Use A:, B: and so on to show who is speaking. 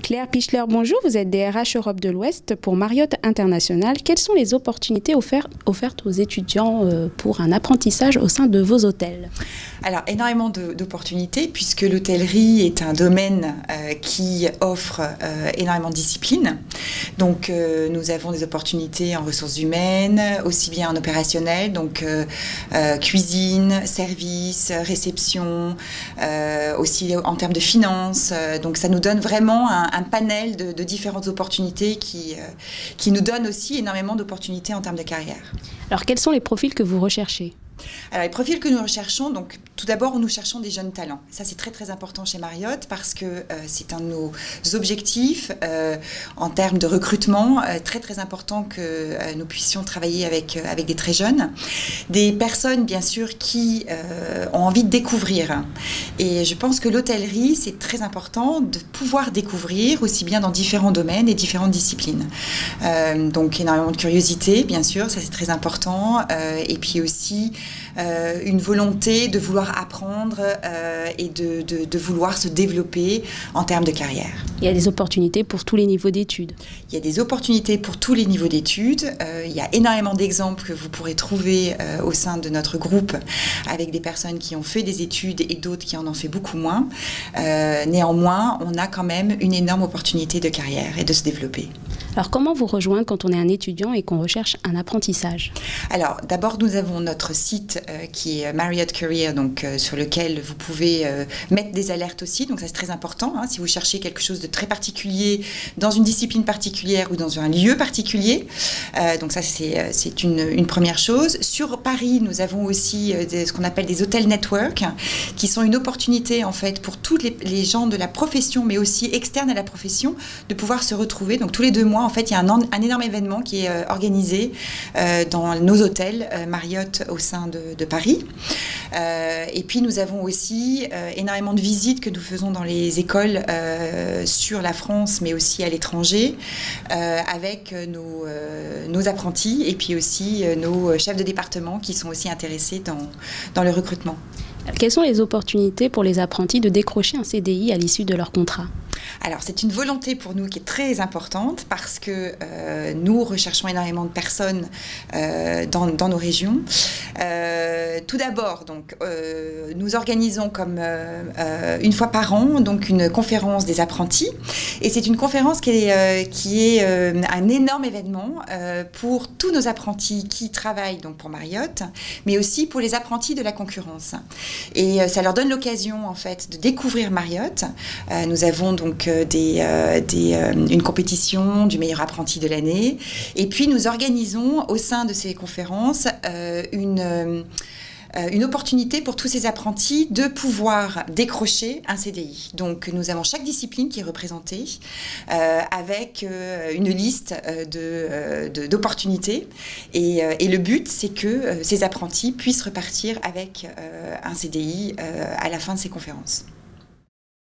A: Claire Pichler, bonjour, vous êtes DRH Europe de l'Ouest pour Marriott International. Quelles sont les opportunités offertes aux étudiants pour un apprentissage au sein de vos hôtels?
B: Alors, énormément d'opportunités puisque l'hôtellerie est un domaine qui offre énormément de disciplines. Donc, nous avons des opportunités en ressources humaines, aussi bien en opérationnel, donc cuisine, service, réception, aussi en termes de finances. Donc, ça nous donne vraiment un panel de différentes opportunités qui nous donne aussi énormément d'opportunités en termes de carrière.
A: Alors, quels sont les profils que vous recherchez ?
B: Alors, les profils que nous recherchons, donc tout d'abord, nous cherchons des jeunes talents. Ça, c'est très très important chez Marriott parce que c'est un de nos objectifs en termes de recrutement, très très important que nous puissions travailler avec des très jeunes. Des personnes, bien sûr, qui ont envie de découvrir. Et je pense que l'hôtellerie, c'est très important de pouvoir découvrir aussi bien dans différents domaines et différentes disciplines. Donc, énormément de curiosité, bien sûr, ça c'est très important. Et puis aussi, une volonté de vouloir apprendre et de vouloir se développer en termes de carrière.
A: Il y a des opportunités pour tous les niveaux d'études.
B: Il y a des opportunités pour tous les niveaux d'études. Il y a énormément d'exemples que vous pourrez trouver au sein de notre groupe avec des personnes qui ont fait des études et d'autres qui en ont fait beaucoup moins. Néanmoins, on a quand même une énorme opportunité de carrière et de se développer.
A: Alors, comment vous rejoindre quand on est un étudiant et qu'on recherche un apprentissage?
B: Alors, d'abord, nous avons notre site qui est Marriott Career, donc sur lequel vous pouvez mettre des alertes aussi. Donc, ça, c'est très important. Hein, si vous cherchez quelque chose de très particulier, dans une discipline particulière ou dans un lieu particulier. Donc, ça, c'est une première chose. Sur Paris, nous avons aussi ce qu'on appelle des hôtels network, qui sont une opportunité, en fait, pour tous les gens de la profession, mais aussi externes à la profession, de pouvoir se retrouver. Donc, tous les 2 mois, en fait, il y a un énorme événement qui est organisé dans nos hôtels Marriott au sein de Paris. Et puis, nous avons aussi énormément de visites que nous faisons dans les écoles sur la France, mais aussi à l'étranger, avec nos apprentis et puis aussi nos chefs de département qui sont aussi intéressés dans le recrutement.
A: Quelles sont les opportunités pour les apprentis de décrocher un CDI à l'issue de leur contrat ?
B: Alors, c'est une volonté pour nous qui est très importante parce que nous recherchons énormément de personnes dans nos régions. Tout d'abord, donc, nous organisons comme une fois par an donc une conférence des apprentis. Et c'est une conférence qui est un énorme événement pour tous nos apprentis qui travaillent donc pour Marriott, mais aussi pour les apprentis de la concurrence. Et ça leur donne l'occasion en fait de découvrir Marriott. Nous avons donc une compétition du meilleur apprenti de l'année. Et puis nous organisons au sein de ces conférences une opportunité pour tous ces apprentis de pouvoir décrocher un CDI. Donc nous avons chaque discipline qui est représentée avec une liste d'opportunités et le but c'est que ces apprentis puissent repartir avec un CDI à la fin de ces conférences.